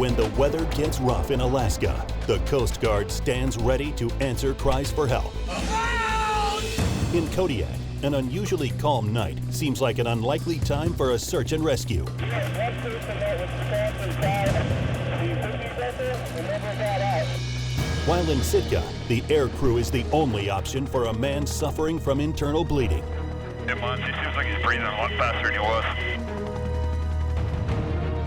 When the weather gets rough in Alaska, the Coast Guard stands ready to answer cries for help. In Kodiak, an unusually calm night seems like an unlikely time for a search and rescue. While in Sitka, the air crew is the only option for a man suffering from internal bleeding. He seems like he's breathing a lot faster than he was.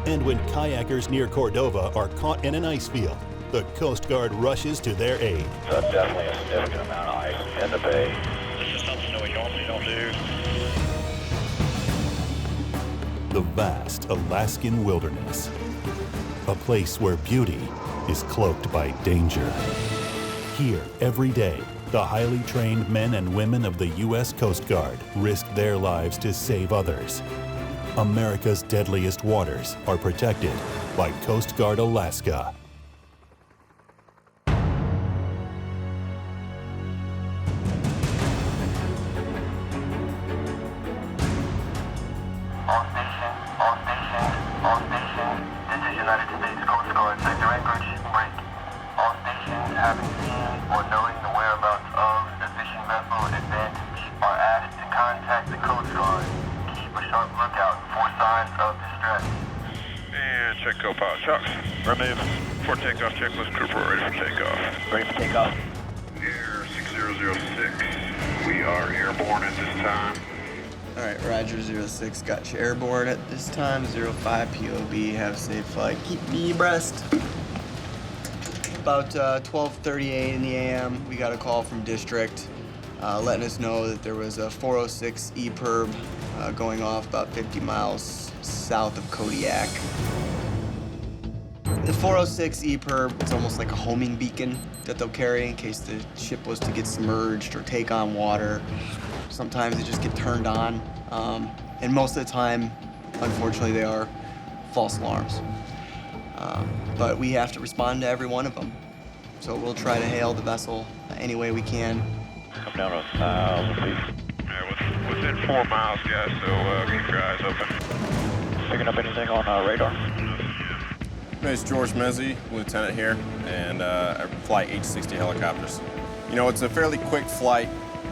And when kayakers near Cordova are caught in an ice field, the Coast Guard rushes to their aid. So definitely a significant amount of ice in the bay. This is something that we normally don't do. The vast Alaskan wilderness, a place where beauty is cloaked by danger. Here, every day, the highly trained men and women of the U.S. Coast Guard risk their lives to save others. America's deadliest waters are protected by Coast Guard Alaska. All stations, this is United States Coast Guard sector anchorage, break. All stations having seen or knowing the whereabouts of the fishing vessel Advantage are asked to contact the Coast Guard. Keep a sharp lookout for signs of distress. And check co-pilot chocks. Remove. For takeoff checklist, crew report ready for takeoff. Ready for takeoff. Air 6006. We are airborne at this time. All right, Roger, 06, got you airborne at this time, 05 POB, have a safe flight, keep me abreast. About 12:38 in the AM, we got a call from District letting us know that there was a 406 EPIRB going off about 50 miles south of Kodiak. The 406 EPIRB, it's almost like a homing beacon that they'll carry in case the ship was to get submerged or take on water. Sometimes they just get turned on, and most of the time, unfortunately, they are false alarms. But we have to respond to every one of them. So we'll try to hail the vessel any way we can. Come down 1,000 feet. Yeah, within 4 miles, guys, so keep your eyes open. Picking up anything on radar? My name is George Mezzi, lieutenant here, and I fly H-60 helicopters. You know, it's a fairly quick flight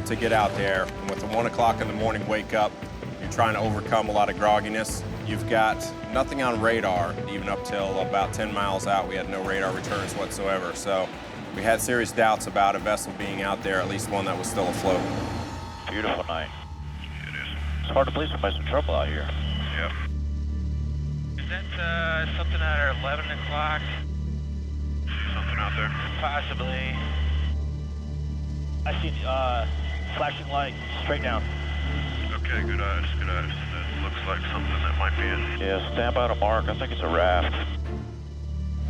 to get out there, and with the 1 o'clock in the morning wake up, you're trying to overcome a lot of grogginess. You've got nothing on radar, even up till about 10 miles out. We had no radar returns whatsoever, so we had serious doubts about a vessel being out there, at least one that was still afloat. Beautiful night. It is. It's hard to believe somebody's in trouble out here. Yeah. Is that something at 11 o'clock? See something out there? Possibly. I see flashing light straight down. Okay, good eyes, good eyes. That looks like something that might be it. Yeah, stand by to mark. I think it's a raft.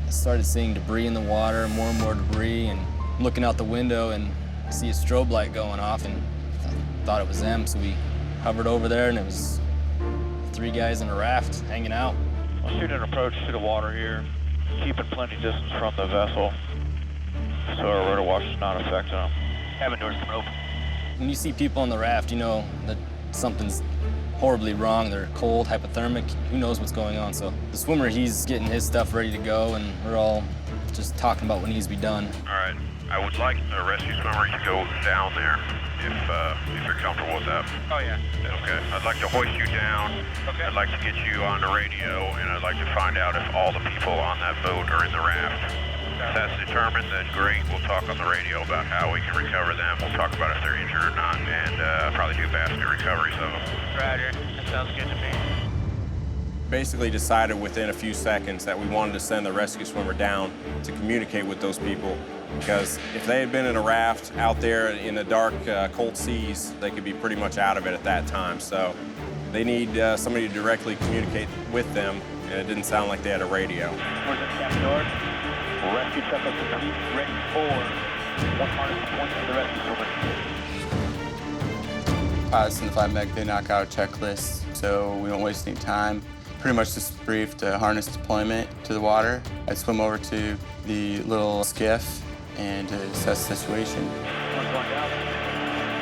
I started seeing debris in the water, more and more debris, and looking out the window and I see a strobe light going off, and I thought it was them, so we hovered over there, and it was 3 guys in a raft hanging out. I'll shoot an approach to the water here, keeping plenty distance from the vessel, so our rudder wash is not affecting them. Cabin doors coming open. When you see people on the raft, you know that something's horribly wrong. They're cold, hypothermic, who knows what's going on. So the swimmer, he's getting his stuff ready to go, and we're all just talking about what needs to be done. All right, I would like a rescue swimmer to go down there if you're comfortable with that. Oh, yeah. Okay, I'd like to hoist you down. Okay. I'd like to get you on the radio, and I'd like to find out if all the people on that boat are in the raft. If that's determined, then great. We'll talk on the radio about how we can recover them. We'll talk about if they're injured or not, and probably do basket recoveries of them. Roger. That sounds good to me. Basically decided within a few seconds that we wanted to send the rescue swimmer down to communicate with those people, because if they had been in a raft out there in the dark, cold seas, they could be pretty much out of it at that time. So they need somebody to directly communicate with them, and it didn't sound like they had a radio. Where's the cabin door? Rescue checklist complete, ready for 100 points for the rescue swimmer. Pilots in the flight mech, they knock out a checklist, so we don't waste any time. Pretty much just briefed harness deployment to the water. I swim over to the little skiff and assess the situation. One's going down.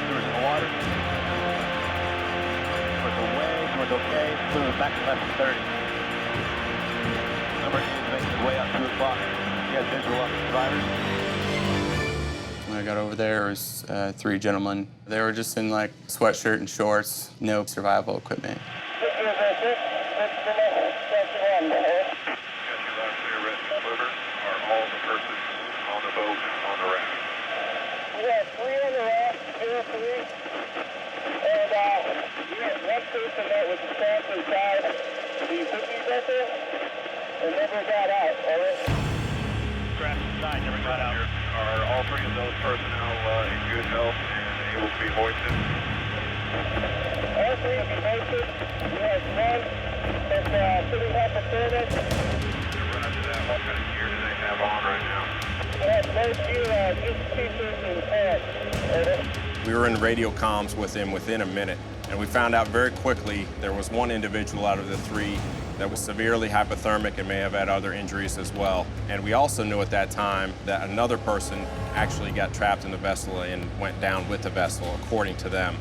Swimmers in the water. Swimmers away, swimmers okay. Swimmers back to left 30. Emergency is making his way up. Clock. You got visual on the survivors? When I got over there, there was 3 gentlemen. They were just in like sweatshirt and shorts, no survival equipment. And never got out, Crash inside, never got out. Are all 3 of those personnel in good health and able to be hoisted? All 3 of you hoisted. We have 1 that's sitting hypothermic. Roger that. What kind of gear do they have on right now? We have no gear, just t-shirts and pants. We were in radio comms with him within a minute, and we found out very quickly there was 1 individual out of the 3 that was severely hypothermic and may have had other injuries as well. And we also knew at that time that another person actually got trapped in the vessel and went down with the vessel, according to them.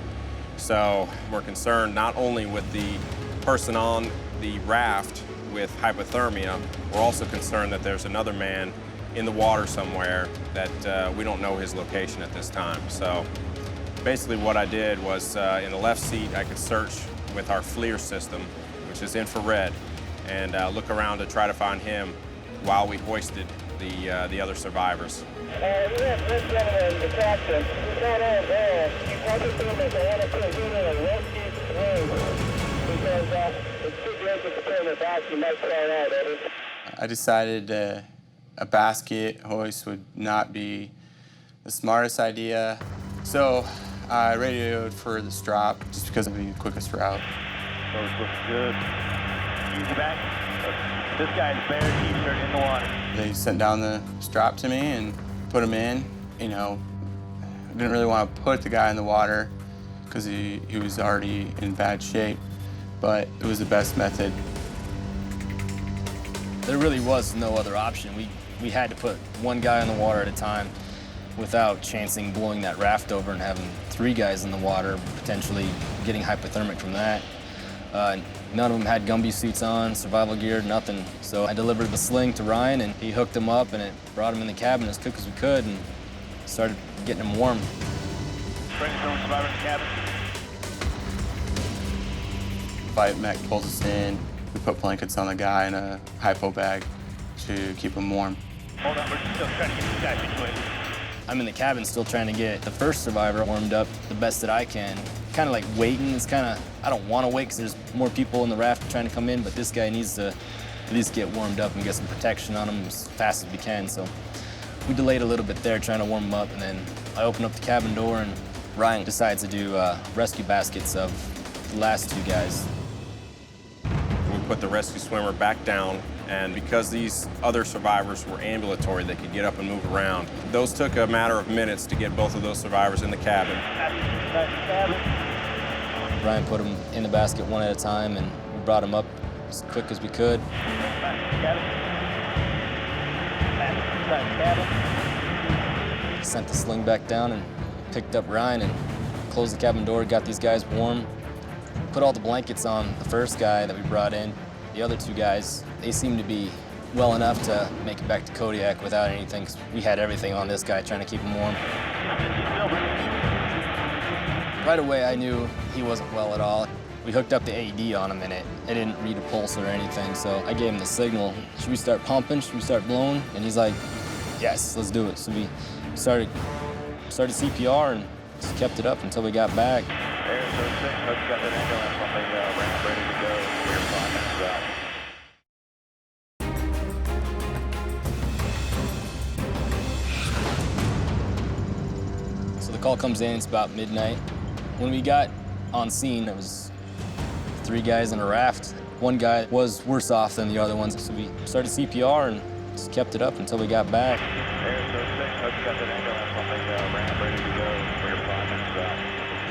So we're concerned not only with the person on the raft with hypothermia, we're also concerned that there's another man in the water somewhere that we don't know his location at this time. So basically what I did was in the left seat, I could search with our FLIR system, which is infrared, and look around to try to find him while we hoisted the other survivors. We have this gentleman, the captain. He's not on there. He wanted to make a want to put him in a rescue room because it's too great to put him in a back. He might fall out, Eddie. I decided a basket hoist would not be the smartest idea, so I radioed for the strop just because it would be the quickest route. Those look good. Easy back. This guy's bare t-shirt in the water. They sent down the strap to me and put him in. You know, I didn't really want to put the guy in the water because he was already in bad shape, but it was the best method. There really was no other option. We had to put 1 guy in the water at a time without chancing blowing that raft over and having 3 guys in the water, potentially getting hypothermic from that. None of them had Gumby suits on, survival gear, nothing. So I delivered the sling to Ryan, and he hooked him up, and it brought him in the cabin as quick as we could, and started getting him warm. Bring the survivor in the cabin. Flight mech pulls us in. We put blankets on the guy in a hypo bag to keep him warm. Hold on, we're still trying to get this guy situated. I'm in the cabin still trying to get the first survivor warmed up the best that I can. Kind of like waiting. It's kind of, I don't want to wait because there's more people in the raft trying to come in, but this guy needs to at least get warmed up and get some protection on him as fast as we can. So we delayed a little bit there trying to warm him up, and then I opened up the cabin door, and Ryan decides to do rescue baskets of the last 2 guys. We put the rescue swimmer back down, and because these other survivors were ambulatory, they could get up and move around. Those took a matter of minutes to get both of those survivors in the cabin. Ryan put them in the basket 1 at a time, and we brought them up as quick as we could. Sent the sling back down and picked up Ryan and closed the cabin door, got these guys warm. Put all the blankets on the first guy that we brought in. The other 2 guys, they seemed to be well enough to make it back to Kodiak without anything, 'cause we had everything on this guy trying to keep him warm. Right away, I knew he wasn't well at all. We hooked up the AED on him, and it didn't read a pulse or anything, so I gave him the signal. Should we start pumping? Should we start blowing? And he's like, yes, let's do it. So we started CPR and just kept it up until we got back. Air 36, hope you got that ambulance on the ramp ready to go. We're 5 minutes out. So the call comes in, it's about midnight. When we got on scene, it was 3 guys in a raft. 1 guy was worse off than the other ones, so we started CPR and just kept it up until we got back. Air 36, hope you got that ambulance on the ramp ready to go. We're 5 minutes out.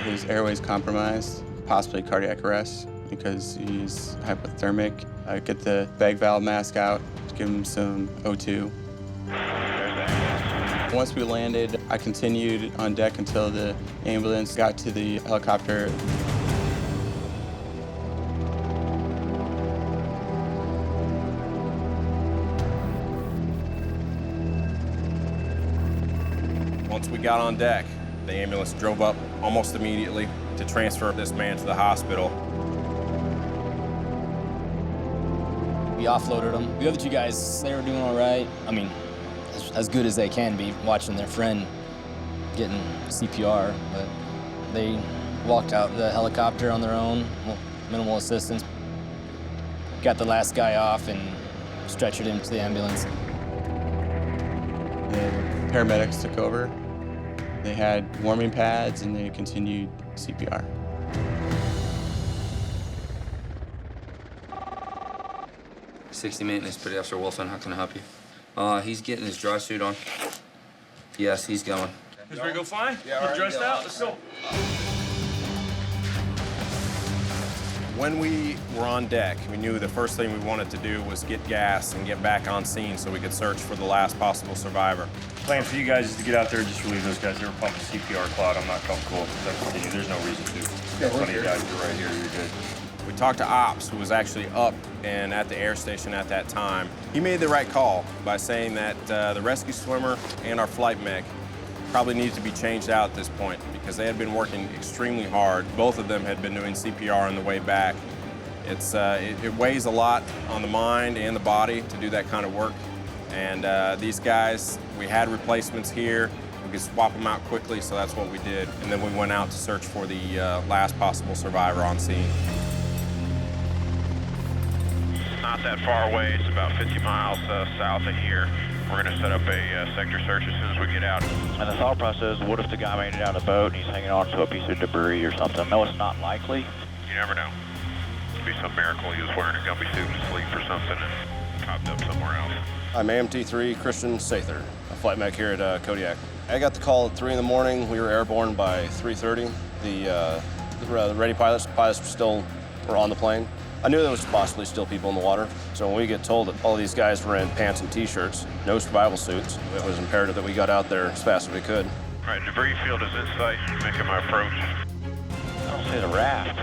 His airway's compromised, possibly cardiac arrest because he's hypothermic. I get the bag valve mask out to give him some O2. Once we landed, I continued on deck until the ambulance got to the helicopter. Once we got on deck, the ambulance drove up almost immediately to transfer this man to the hospital. We offloaded them. The other two guys, they were doing all right. I mean, as good as they can be, watching their friend getting CPR, but they walked out the helicopter on their own, minimal assistance. Got the last guy off and stretchered him to the ambulance. The paramedics took over. They had warming pads and they continued CPR. '60 maintenance, Petty Officer Wilson. How can I help you? He's getting his dry suit on. Yes, he's going. He's ready to go flying? Yeah, all right, dressed out. Let's go. When we were on deck, we knew the first thing we wanted to do was get gas and get back on scene so we could search for the last possible survivor. Plan for you guys is to get out there and just relieve those guys. They were pumping CPR. Cloud, I'm not comfortable if that continues. There's no reason to. Got plenty of guys right here. You're good. We talked to Ops, who was actually up and at the air station at that time. He made the right call by saying that the rescue swimmer and our flight mech probably needed to be changed out at this point because they had been working extremely hard. Both of them had been doing CPR on the way back. It weighs a lot on the mind and the body to do that kind of work. And these guys, we had replacements here. We could swap them out quickly, so that's what we did. And then we went out to search for the last possible survivor on scene. Not that far away. It's about 50 miles south of here. We're going to set up a sector search as soon as we get out. And the thought process, what if the guy made it out of the boat and he's hanging on to a piece of debris or something? No, it's not likely. You never know. Could be some miracle he was wearing a Gumby suit to sleep or something and popped up somewhere else. I'm AMT-3 Christian Sather, a flight mech here at Kodiak. I got the call at 3 in the morning. We were airborne by 3:30. The ready pilots were still on the plane. I knew there was possibly still people in the water, so when we get told that all these guys were in pants and t-shirts, no survival suits, it was imperative that we got out there as fast as we could. All right, debris field is in sight. Making my approach. I don't see the raft.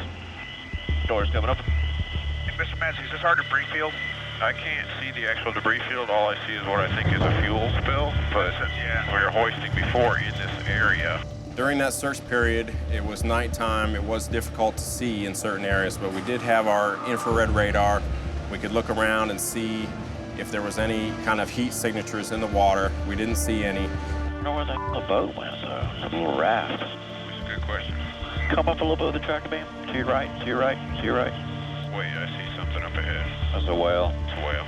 Doors coming up. Hey, Mr. Massey, is this our debris field? I can't see the actual debris field. All I see is what I think is a fuel spill, but we were hoisting before in this area. During that search period, it was nighttime. It was difficult to see in certain areas, but we did have our infrared radar. We could look around and see if there was any kind of heat signatures in the water. We didn't see any. I don't know where the boat went, though. It's a little raft. That's a good question. Come up a little bit with the tractor beam. To your right, to your right, to your right. Wait, I see something up ahead. That's a whale. It's a whale.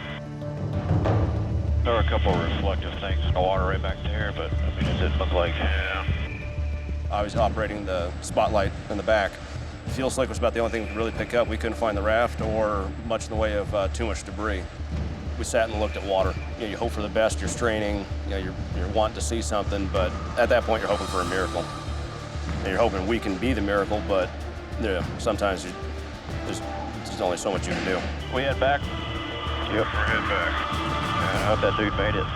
There were a couple of reflective things in the water right back there, but I mean, it didn't look like. Yeah. I was operating the spotlight in the back. The fuel slick was about the only thing we could really pick up. We couldn't find the raft or much in the way of too much debris. We sat and looked at water. You hope for the best, you're straining, you're wanting to see something, but at that point you're hoping for a miracle. And you're hoping we can be the miracle, but sometimes there's only so much you can do. We head back? Yep, we're heading back. I hope that dude made it.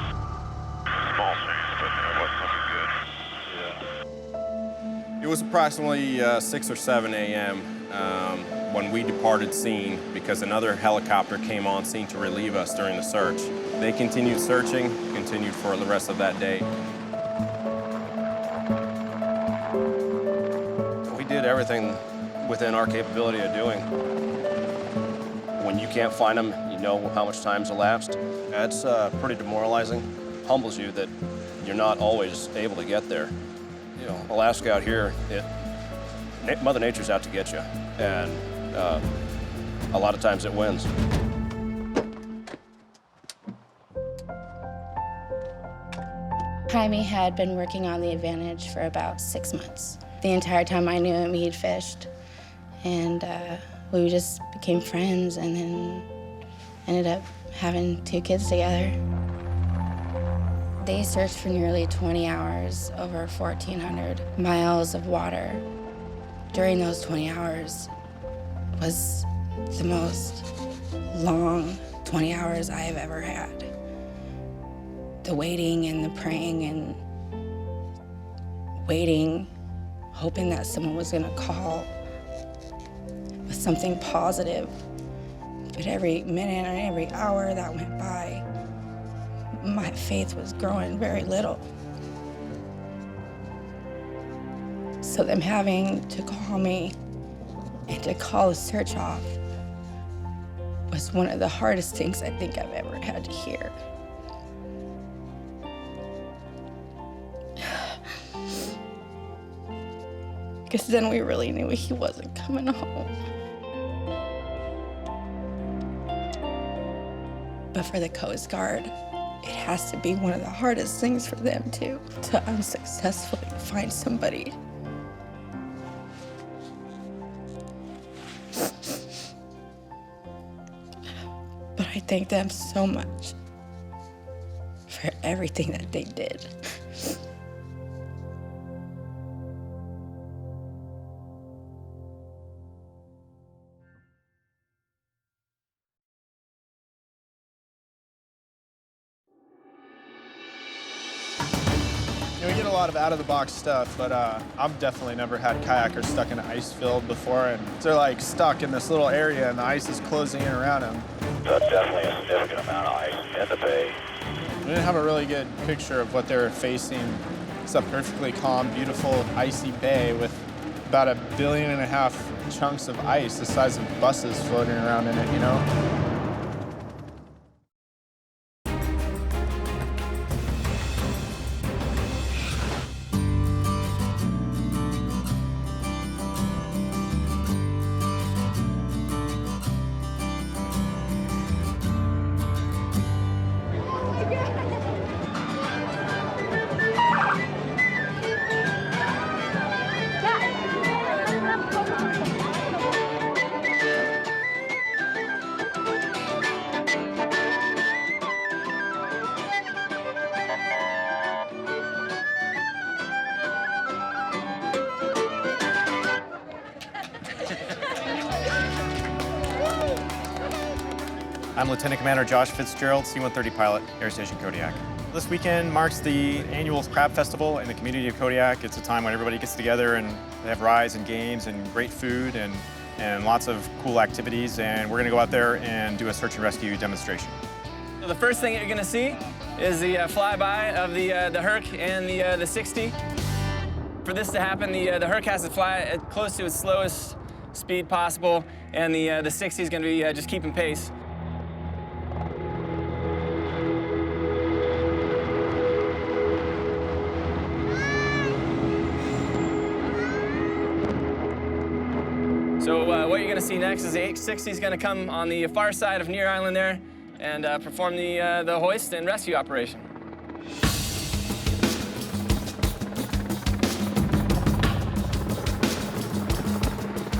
Small chance, but it wasn't looking good. It was approximately 6 or 7 a.m. When we departed scene because another helicopter came on scene to relieve us during the search. They continued searching, continued for the rest of that day. We did everything within our capability of doing. When you can't find them, you know how much time's elapsed. That's pretty demoralizing. Humbles you that you're not always able to get there. You know, Alaska out here, Mother Nature's out to get you, and a lot of times it wins. Jaime had been working on the Advantage for about 6 months. The entire time I knew him, he'd fished, and we just became friends, and then ended up having 2 kids together. They searched for nearly 20 hours over 1,400 miles of water. During those 20 hours was the most long 20 hours I have ever had. The waiting and the praying and waiting, hoping that someone was gonna call with something positive. But every minute and every hour that went by, my faith was growing very little. So them having to call me and to call a search off was one of the hardest things I think I've ever had to hear. Because then we really knew he wasn't coming home. But for the Coast Guard, it has to be one of the hardest things for them too, to unsuccessfully find somebody. But I thank them so much for everything that they did. We get a lot of out-of-the-box stuff, but I've definitely never had kayakers stuck in an ice field before, and they're like stuck in this little area and the ice is closing in around them. That's definitely a significant amount of ice in the bay. We didn't have a really good picture of what they were facing. It's a perfectly calm, beautiful, icy bay with about 1.5 billion chunks of ice the size of buses floating around in it, you know? I'm Lieutenant Commander Josh Fitzgerald, C-130 pilot, Air Station Kodiak. This weekend marks the annual Crab Festival in the community of Kodiak. It's a time when everybody gets together and they have rides and games and great food and lots of cool activities. And we're gonna go out there and do a search and rescue demonstration. So the first thing you're gonna see is the flyby of the Herc and the 60. For this to happen, the Herc has to fly at close to its slowest speed possible, and the 60 is gonna be just keeping pace. So what you're gonna see next is the H-60 is gonna come on the far side of Near Island there and perform the hoist and rescue operation.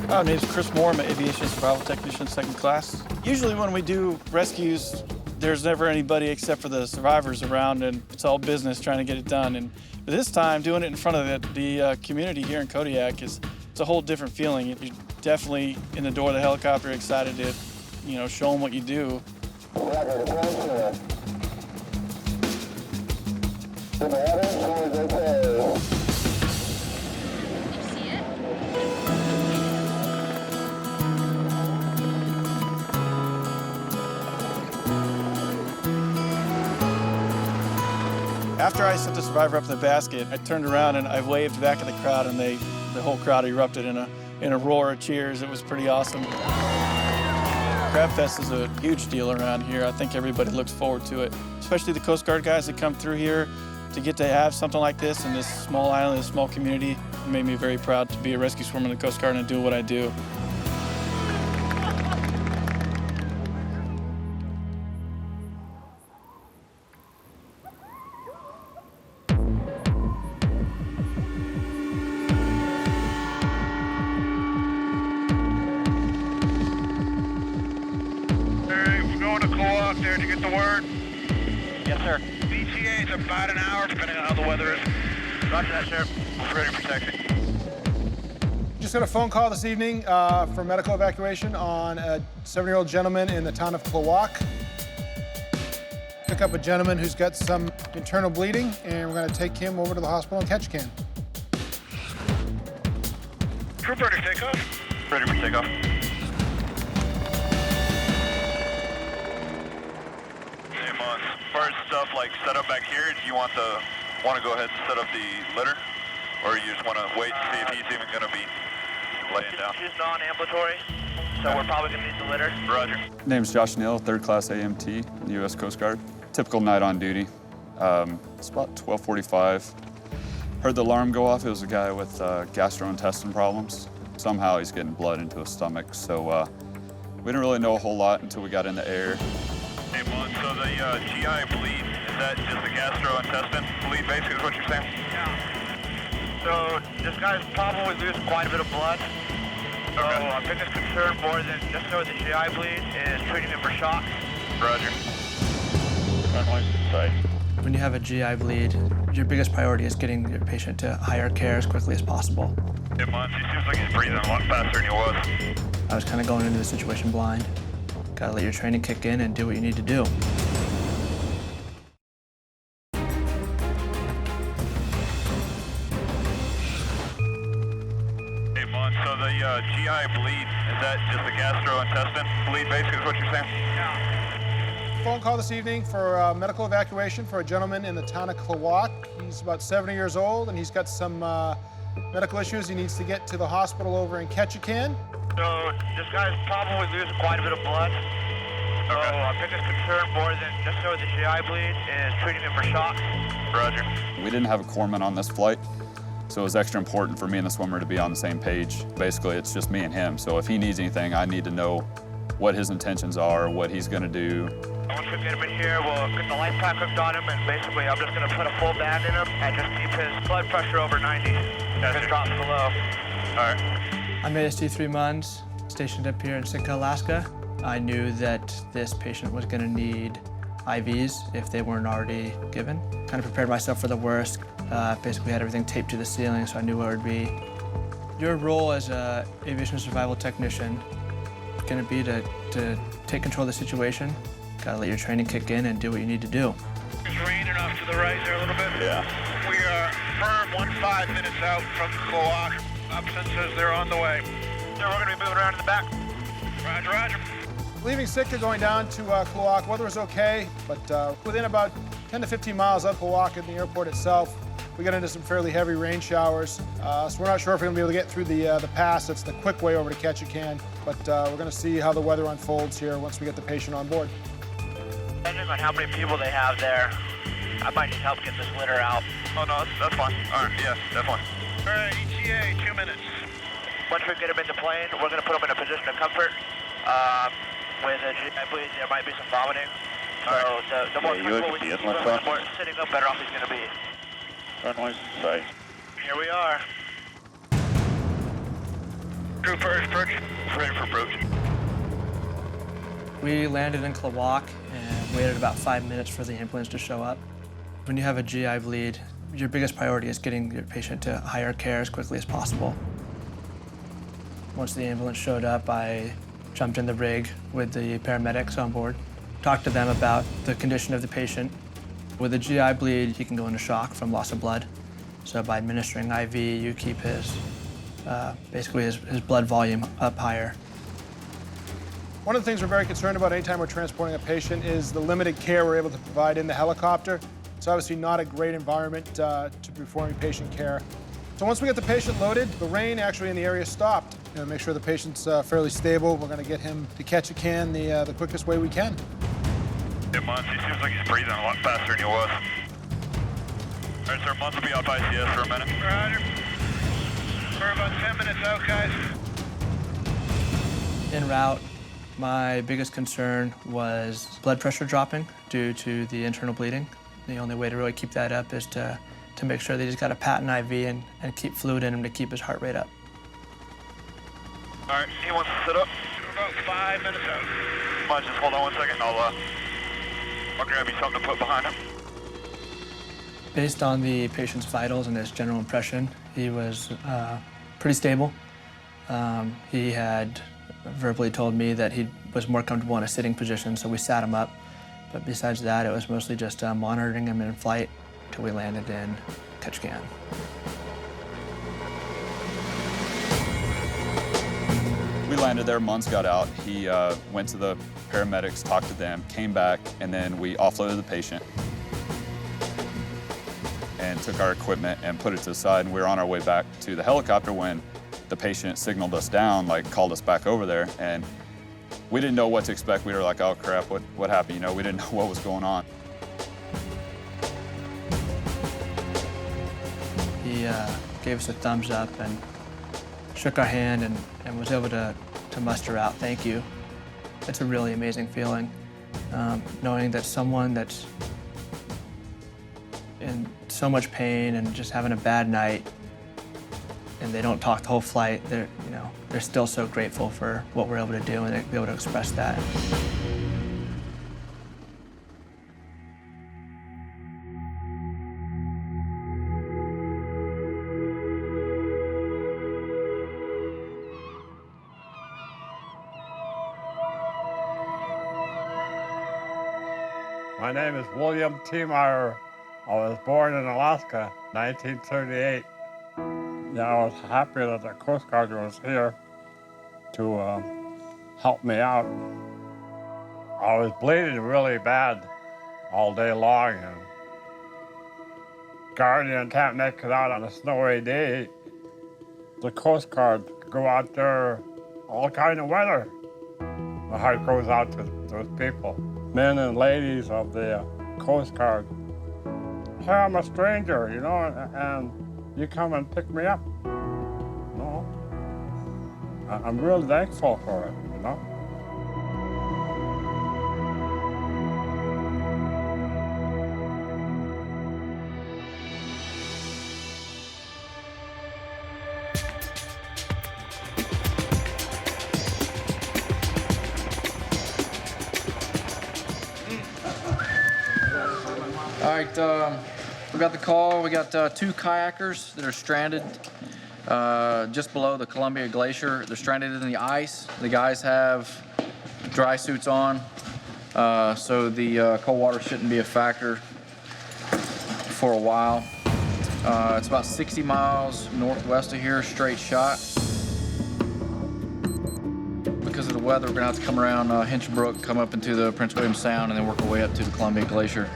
My name is Chris Moore. I'm an aviation survival technician, 2nd class. Usually when we do rescues, there's never anybody except for the survivors around, and it's all business trying to get it done. And this time, doing it in front of the community here in Kodiak it's a whole different feeling. You're definitely in the door of the helicopter, excited to, show them what you do. After I set the survivor up in the basket, I turned around and I waved back at the crowd, and the whole crowd erupted in a roar of cheers. It was pretty awesome. Crab Fest is a huge deal around here. I think everybody looks forward to it, especially the Coast Guard guys that come through here to get to have something like this in this small island, this small community. It made me very proud to be a rescue swimmer in the Coast Guard and do what I do. There to get the word? Yes, sir. BTA is about an hour, depending on how the weather is. Roger that, Sheriff. Ready for protection. Just got a phone call this evening for medical evacuation on a 7-year-old gentleman in the town of Klawock. Pick up a gentleman who's got some internal bleeding, and we're going to take him over to the hospital in Ketchikan. Troop ready for takeoff? Ready for takeoff. As far as stuff like set up back here, do you want to go ahead and set up the litter? Or you just want to wait and see if he's even going to be laying down? She's non-ambulatory, so we're probably going to need the litter. Roger. Name's Josh Neal, 3rd class AMT, U.S. Coast Guard. Typical night on duty. It's about 12:45. Heard the alarm go off. It was a guy with gastrointestinal problems. Somehow he's getting blood into his stomach, so we didn't really know a whole lot until we got in the air. Hey, Mon, so the GI bleed, is that just the gastrointestinal bleed, basically, is what you're saying? Yeah. So this guy's probably losing quite a bit of blood. So our biggest concern, more than just so the GI bleed, is treating him for shock. Roger. Runway's in sight. When you have a GI bleed, your biggest priority is getting your patient to higher care as quickly as possible. Hey, Mon, he seems like he's breathing a lot faster than he was. I was kind of going into the situation blind. Gotta let your training kick in and do what you need to do. Hey, Mon, so the GI bleed, is that just the gastrointestinal bleed, basically, is what you're saying? Yeah. Phone call this evening for medical evacuation for a gentleman in the town of Klawock. He's about 70 years old, and he's got some medical issues. He needs to get to the hospital over in Ketchikan. So this guy's probably losing quite a bit of blood. So our biggest concern, more than just so the GI bleed, is treating him for shock. Roger. We didn't have a corpsman on this flight, so it was extra important for me and the swimmer to be on the same page. Basically, it's just me and him, so if he needs anything, I need to know what his intentions are, what he's going to do. Once we get him in here, we'll get the life pack hooked on him, and basically I'm just going to put a full bag in him and just keep his blood pressure over 90. His drops below. All right. I'm AST 3 months, stationed up here in Sitka, Alaska. I knew that this patient was going to need IVs if they weren't already given. Kind of prepared myself for the worst. Basically had everything taped to the ceiling, so I knew what it would be. Your role as an aviation survival technician is going to be to take control of the situation. Got to let your training kick in and do what you need to do. It's raining off to the right there a little bit. Yeah. We are firm 15 minutes out from Klawock. Upson says they're on the way. So we're going to be moving around in the back. Roger, roger. Leaving Sitka, going down to Klawock, weather was okay, but within about 10 to 15 miles of Klawock at the airport itself, we got into some fairly heavy rain showers. So we're not sure if we're going to be able to get through the pass. It's the quick way over to Ketchikan, but we're going to see how the weather unfolds here once we get the patient on board. Depending on how many people they have there, I might need help get this litter out. Oh, no, that's fine. All right, yeah, definitely. All right, ETA, 2 minutes. Once we get them into plane, we're going to put them in a position of comfort. With a GI bleed, there might be some vomiting. So the more comfortable we can keep him, the more sitting up, better off he's going to be. Runway's in sight. Here we are. Crew first approach. Ready for approach. We landed in Klawock and waited about 5 minutes for the ambulance to show up. When you have a GI bleed, your biggest priority is getting your patient to higher care as quickly as possible. Once the ambulance showed up, I jumped in the rig with the paramedics on board, talked to them about the condition of the patient. With a GI bleed, he can go into shock from loss of blood. So by administering IV, you keep his blood volume up higher. One of the things we're very concerned about anytime we're transporting a patient is the limited care we're able to provide in the helicopter. It's obviously not a great environment to performing patient care. So once we get the patient loaded, the rain actually in the area stopped. Make sure the patient's fairly stable. We're going to get him to Ketchikan the quickest way we can. Hey, Mons, he seems like he's breathing a lot faster than he was. All right, sir, Mons will be off ICS for a minute. Roger. We're about 10 minutes out, guys. En route, my biggest concern was blood pressure dropping due to the internal bleeding. The only way to really keep that up is to make sure that he's got a patent IV and keep fluid in him to keep his heart rate up. All right, he wants to sit up. We're about 5 minutes out. Mons, just hold on 1 second. I'll grab you something to put behind him. Based on the patient's vitals and his general impression, he was pretty stable. He had verbally told me that he was more comfortable in a sitting position, so we sat him up. But besides that, it was mostly just monitoring him in flight until we landed in Ketchikan. We landed there, Mons got out. He went to the paramedics, talked to them, came back, and then we offloaded the patient. and took our equipment and put it to the side, and we were on our way back to the helicopter when the patient signaled us down, like called us back over there, and we didn't know what to expect. We were like, oh crap, what happened? You know, we didn't know what was going on. He gave us a thumbs up and shook our hand and was able to muster out thank you. It's a really amazing feeling, knowing that someone that's in so much pain and just having a bad night, and they don't talk the whole flight, they're still so grateful for what we're able to do, and they be able to express that. My name is William T. Meyer. I was born in Alaska, 1938. Yeah, I was happy that the Coast Guard was here to help me out. I was bleeding really bad all day long, and Guardian can't make it out on a snowy day. The Coast Guard go out there all kind of weather. The heart goes out to those people, men and ladies of the Coast Guard. Hey, I'm a stranger, you know, and you come and pick me up. No, I'm really thankful for it, you know. All right, we got the call. We got 2 kayakers that are stranded just below the Columbia Glacier. They're stranded in the ice. The guys have dry suits on, so the cold water shouldn't be a factor for a while. It's about 60 miles northwest of here, straight shot. Because of the weather, we're gonna have to come around Hinchbrook, come up into the Prince William Sound, and then work our way up to the Columbia Glacier.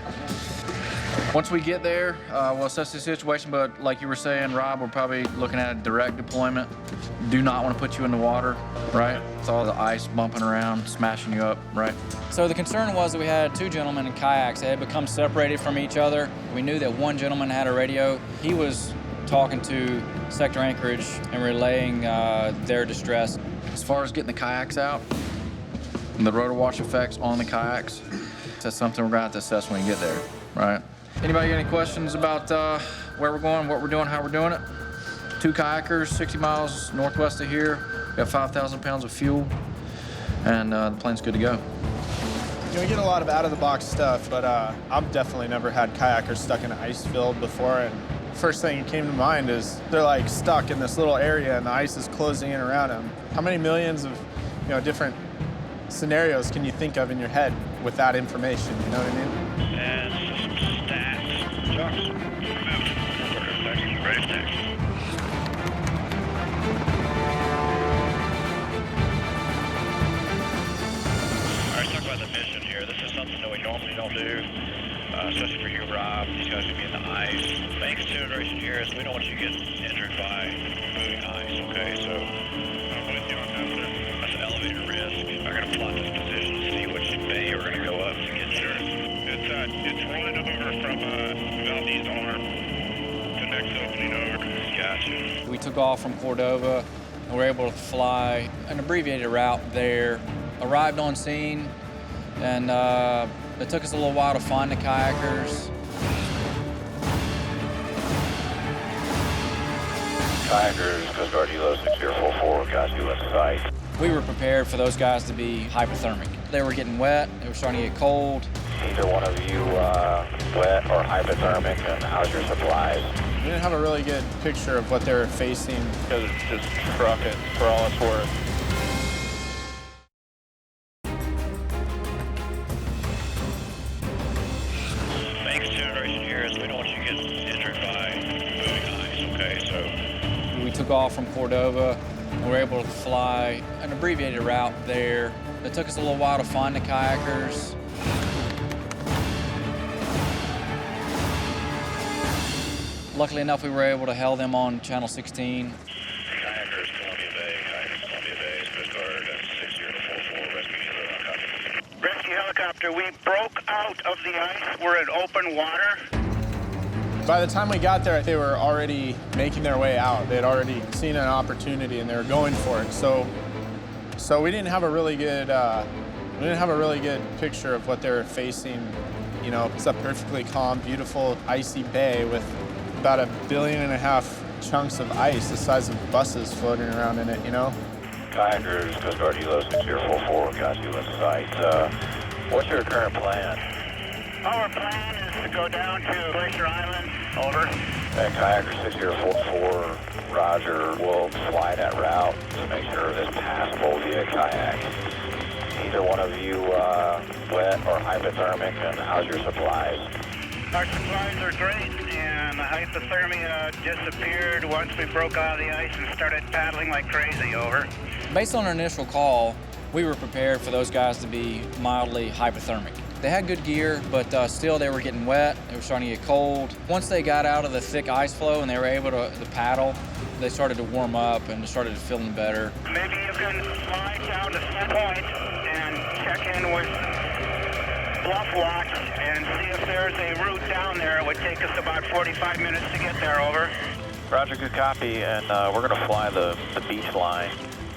Once we get there, we'll assess the situation, but like you were saying, Rob, we're probably looking at a direct deployment. Do not want to put you in the water, right? With all the ice bumping around, smashing you up, right? So the concern was that we had 2 gentlemen in kayaks. They had become separated from each other. We knew that one gentleman had a radio. He was talking to Sector Anchorage and relaying their distress. As far as getting the kayaks out, and the rotor wash effects on the kayaks, that's something we're gonna have to assess when we get there, right? Anybody got any questions about where we're going, what we're doing, how we're doing it? 2 kayakers, 60 miles northwest of here. We got 5,000 pounds of fuel, and the plane's good to go. You know, we get a lot of out-of-the-box stuff, but I've definitely never had kayakers stuck in an ice field before, and first thing that came to mind is they're like stuck in this little area and the ice is closing in around them. How many millions of, different scenarios can you think of in your head with that information, you know what I mean? And stats. Josh, ready next. All right, talk about the mission here. This is something that we normally don't do, especially for you, Rob. These guys will be in the ice. Main consideration here is we don't want you to get injured by moving ice, okay? So I'm with you on that. That's an elevator risk. I'm going to plot this position to see which bay we're going to go up to get there. It's rolling over from Valdez arm. The next opening over. Gotcha. We took off from Cordova and were able to fly an abbreviated route there. Arrived on scene, and it took us a little while to find the kayakers. Kayakers, Coast Guard Hilo 6044, guys due in sight. We were prepared for those guys to be hypothermic. They were getting wet, they were starting to get cold. Either one of you wet or hypothermic, and how's your supplies? We didn't have a really good picture of what they were facing. Because it's just truck it for all it's worth. Main consideration here is we don't want you to get injured by moving ice, okay? So we took off from Cordova and were able to fly an abbreviated route there. It took us a little while to find the kayakers. Luckily enough, we were able to hail them on Channel 16. Kayakers, Columbia Bay, Coast Guard, 6044, rescue helicopter. Rescue helicopter, we broke out of the ice. We're in open water. By the time we got there, they were already making their way out. They had already seen an opportunity and they were going for it. So we didn't have a really good picture of what they were facing. You know, it's a perfectly calm, beautiful, icy bay with about 1.5 billion chunks of ice the size of buses floating around in it, you know? Kayakers, Coast Guard Hilo 6044, got you in sight. What's your current plan? Our plan is to go down to Glacier Island. Over. And Kayakers 6044, roger. We'll fly that route to make sure it's passable via kayak. Either one of you wet or hypothermic, and how's your supplies? Our supplies are great, and the hypothermia disappeared once we broke out of the ice and started paddling like crazy. Over. Based on our initial call, we were prepared for those guys to be mildly hypothermic. They had good gear, but still they were getting wet. They were starting to get cold. Once they got out of the thick ice flow and they were able to paddle, they started to warm up and started feeling better. Maybe you can fly down to some point and check in with Klawock and see if there's a route down there. It would take us about 45 minutes to get there. Over. Roger, good copy, and we're going to fly the beach line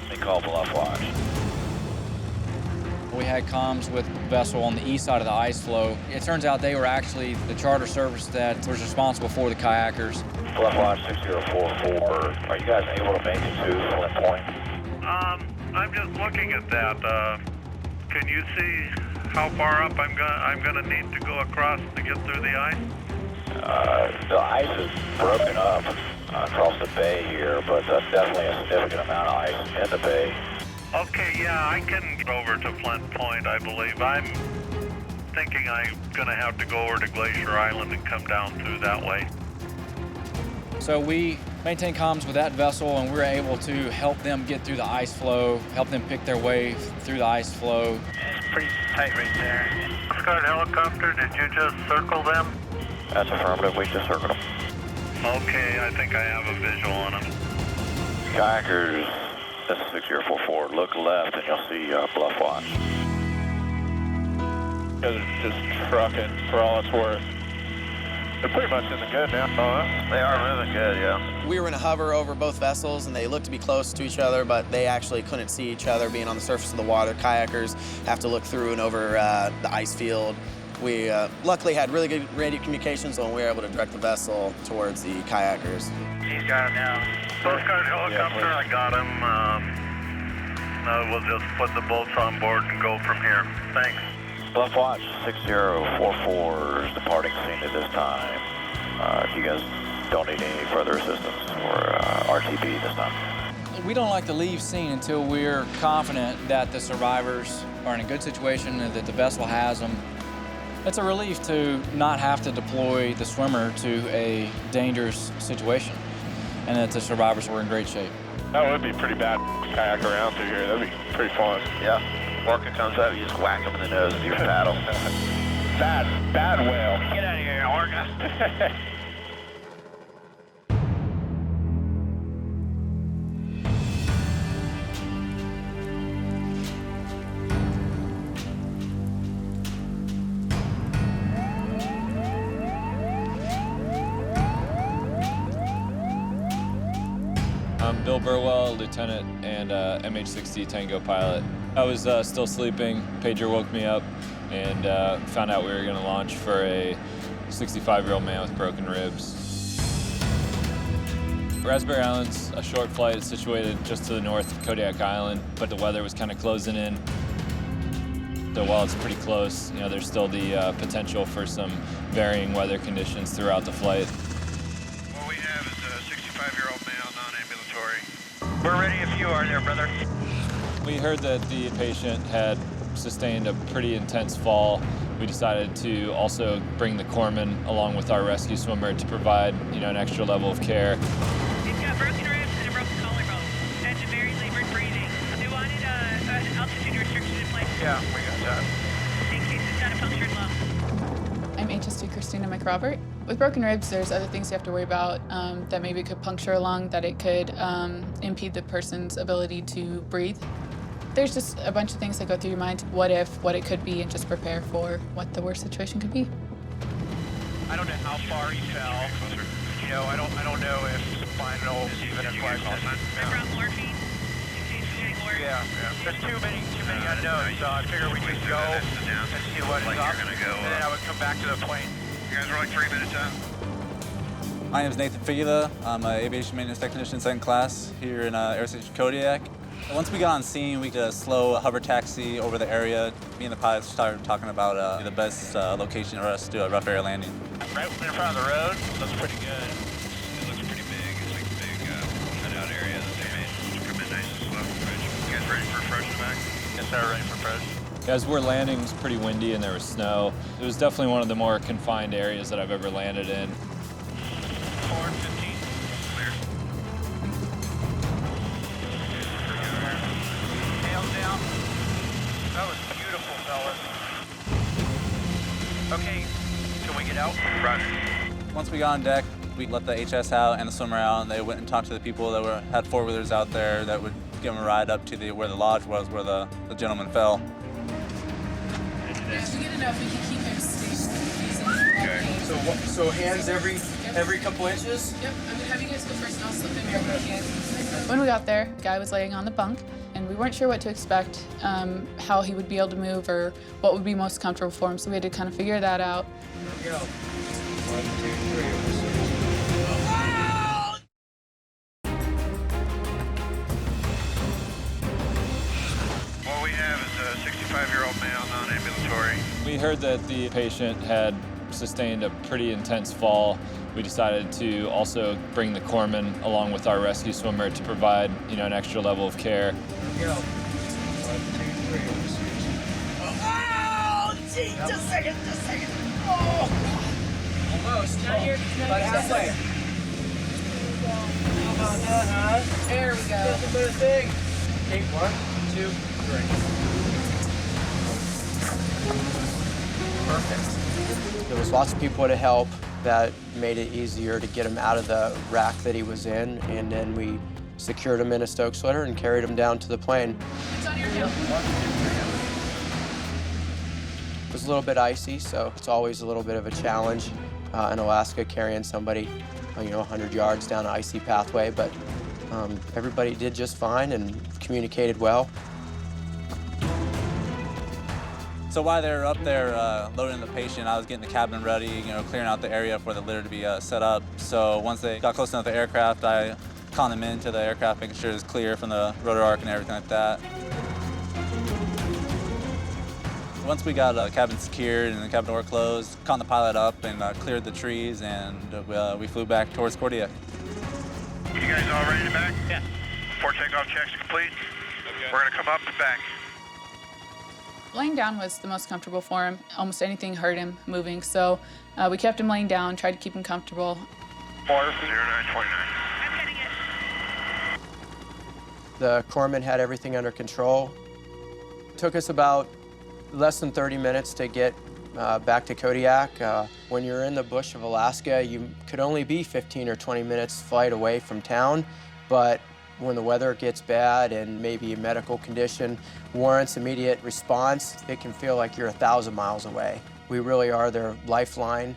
they call Klawock. We had comms with the vessel on the east side of the ice floe. It turns out they were actually the charter service that was responsible for the kayakers. Klawock 6044, are you guys able to make it to Flint Point? I'm just looking at that. Can you see how far up I'm gonna need to go across to get through the ice? The ice is broken up across the bay here, but that's definitely a significant amount of ice in the bay. Okay, yeah, I can get over to Flint Point, I believe. I'm thinking I'm gonna have to go over to Glacier Island and come down through that way. So we maintained comms with that vessel, and we were able to help them get through the ice flow, help them pick their way through the ice flow. It's pretty tight right there. Coast Guard helicopter, did you just circle them? That's affirmative, we just circled them. Okay, I think I have a visual on them. Kayakers, this is 6044, look left and you'll see Klawock. You guys are just trucking for all it's worth. They're pretty much in the good now, huh? They are moving good, yeah. We were in a hover over both vessels, and they looked to be close to each other, but they actually couldn't see each other being on the surface of the water. Kayakers have to look through and over the ice field. We luckily had really good radio communications, so we were able to direct the vessel towards the kayakers. He's got him now. Coast Guard helicopter, I got him. We'll just put the boats on board and go from here. Thanks. Klawock 6044 is departing scene at this time. If you guys don't need any further assistance or RTB this time. We don't like to leave scene until we're confident that the survivors are in a good situation and that the vessel has them. It's a relief to not have to deploy the swimmer to a dangerous situation and that the survivors were in great shape. That would be pretty bad kayak around through here. That'd be pretty fun. Yeah. Orca comes up, you just whack him in the nose with your paddle. bad whale. Get out of here, Orca. I'm Bill Burwell, lieutenant and MH-60 Tango pilot. I was still sleeping. Pager woke me up and found out we were going to launch for a 65-year-old man with broken ribs. Raspberry Island's a short flight. It's situated just to the north of Kodiak Island, but the weather was kind of closing in. So while it's pretty close, you know, there's still the potential for some varying weather conditions throughout the flight. What we have is a 65-year-old male, non-ambulatory. We're ready if you are there, brother. We heard that the patient had sustained a pretty intense fall. We decided to also bring the corpsman along with our rescue swimmer to provide, you know, an extra level of care. He's got broken ribs and a broken collarbone and very labored breathing. We wanted an altitude restriction in place. Yeah, we got that. In case he's got a punctured lung. I'm HS2 Christina McRobert. With broken ribs, there's other things you have to worry about, that maybe could puncture a lung, that it could impede the person's ability to breathe. There's just a bunch of things that go through your mind. What if, what it could be, and just prepare for what the worst situation could be. I don't know how far he fell. You know, I don't know if spinal even applies. Remember on morphine? Yeah. There's too many unknowns, so I figured we just go and see what is up, and then I would come back to the plane. You guys are like 3 minutes out. My name is Nathan Figula. I'm an aviation maintenance technician, second class here in Air Station Kodiak. Once we got on scene, we did a slow hover taxi over the area. Me and the pilots started talking about the best location for us to do a rough area landing. Right in front of the road, looks pretty good. It looks pretty big. It's like a big cutout area that they made. Come in nice and slow. You guys ready for approach to back? Yes, sir, ready for approach. As we're landing, it was pretty windy and there was snow. It was definitely one of the more confined areas that I've ever landed in. 415. Clear. Tails down. That was beautiful, fellas. Okay, can we get out? Roger. Once we got on deck, we let the HS out and the swimmer out, and they went and talked to the people that had four-wheelers out there that would give them a ride up to where the lodge was, where the gentleman fell. Yeah, if we get enough, we can keep him stationed. Okay. So hands every couple inches? Yep, I'm gonna have you guys go first and I'll slip in here when I can. When we got there, the guy was laying on the bunk and we weren't sure what to expect, how he would be able to move or what would be most comfortable for him, so we had to kind of figure that out. Here we go. 1, 2, 3. What we have is a 65-year-old male, non-ambulatory. We heard that the patient had sustained a pretty intense fall. We decided to also bring the corpsman along with our rescue swimmer to provide, an extra level of care. Here we go. 1, 2, 3. Oh, gee, just a second. Oh! Almost. Not here. About halfway. There we go. Nothing but a thing. Okay, 1, 2, 3. Perfect. There was lots of people to help. That made it easier to get him out of the rack that he was in, and then we secured him in a stoke sweater and carried him down to the plane. It's on your hill. It was a little bit icy, so it's always a little bit of a challenge in Alaska carrying somebody, 100 yards down an icy pathway, but everybody did just fine and communicated well. So while they were up there loading the patient, I was getting the cabin ready, clearing out the area for the litter to be set up. So once they got close enough to the aircraft, I conned them into the aircraft, making sure it was clear from the rotor arc and everything like that. Once we got the cabin secured and the cabin door closed, conned the pilot up and cleared the trees, and we flew back towards Kodiak. You guys all ready to back? Yeah. Before takeoff checks complete, we're going to come up and back. Laying down was the most comfortable for him. Almost anything hurt him moving, so we kept him laying down, tried to keep him comfortable. 0929. I'm getting it. The corpsman had everything under control. It took us about less than 30 minutes to get back to Kodiak. When you're in the bush of Alaska, you could only be 15 or 20 minutes flight away from town, but when the weather gets bad and maybe a medical condition warrants immediate response, it can feel like you're 1,000 miles away. We really are their lifeline,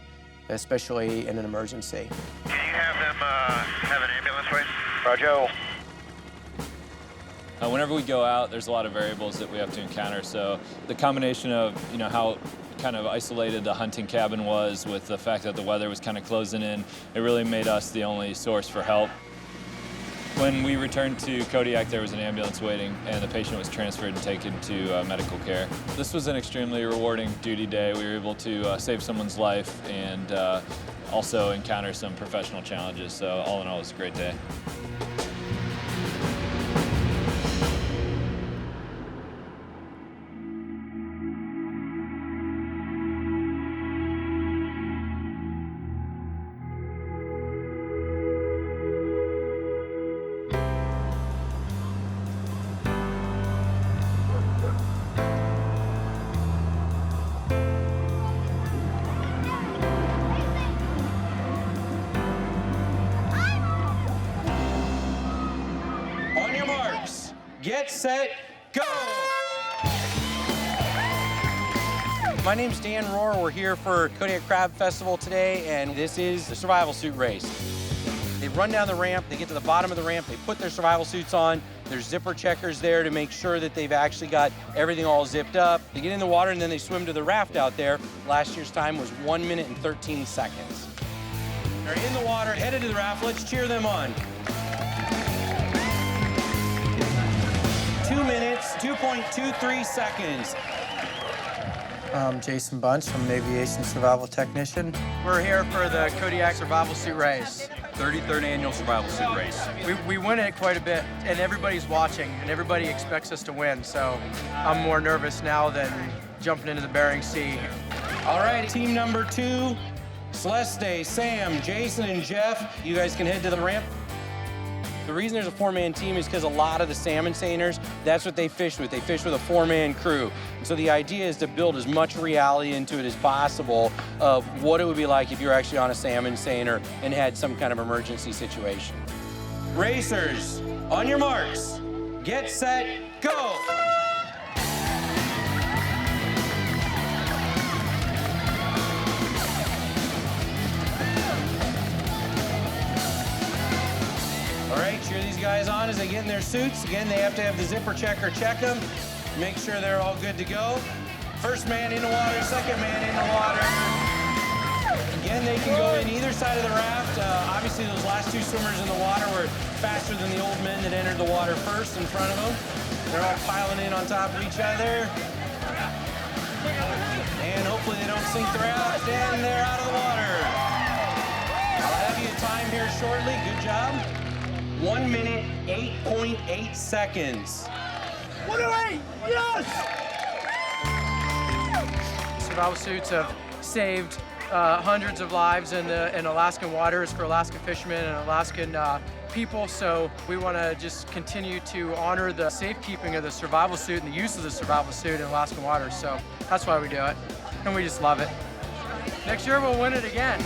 especially in an emergency. Can you have them have an ambulance wait? Roger. Whenever we go out, there's a lot of variables that we have to encounter. So the combination of, how kind of isolated the hunting cabin was with the fact that the weather was kind of closing in, it really made us the only source for help. When we returned to Kodiak, there was an ambulance waiting, and the patient was transferred and taken to medical care. This was an extremely rewarding duty day. We were able to save someone's life and also encounter some professional challenges. So all in all, it was a great day. get set, go! My name's Dan Rohr. We're here for Kodiak Crab Festival today, and this is the survival suit race. They run down the ramp, they get to the bottom of the ramp, they put their survival suits on. There's zipper checkers there to make sure that they've actually got everything all zipped up. They get in the water and then they swim to the raft out there. Last year's time was 1 minute and 13 seconds. They're in the water, headed to the raft. Let's cheer them on. 2 minutes, 2.23 seconds. I'm Jason Bunch from an aviation survival technician. We're here for the Kodiak survival suit race. 33rd annual survival suit race. We win it quite a bit, and everybody's watching, and everybody expects us to win, so I'm more nervous now than jumping into the Bering Sea. All right, team number 2, Celeste, Sam, Jason, and Jeff. You guys can head to the ramp. The reason there's a 4-man team is because a lot of the salmon seiners, that's what they fish with. They fish with a 4-man crew. And so the idea is to build as much reality into it as possible of what it would be like if you were actually on a salmon seiner and had some kind of emergency situation. Racers, on your marks, get set, go! All right, cheer these guys on as they get in their suits. Again, they have to have the zipper checker check them, make sure they're all good to go. First man in the water, second man in the water. Again, they can go in either side of the raft. Obviously, those last 2 swimmers in the water were faster than the old men that entered the water first in front of them. They're all piling in on top of each other. And hopefully they don't sink the raft, and they're out of the water. I'll have you time here shortly. Good job. 1 minute, 8.8 seconds. 108! Yes! Survival suits have saved hundreds of lives in Alaskan waters for Alaska fishermen and Alaskan people, so we want to just continue to honor the safekeeping of the survival suit and the use of the survival suit in Alaskan waters, so that's why we do it, and we just love it. Next year we'll win it again.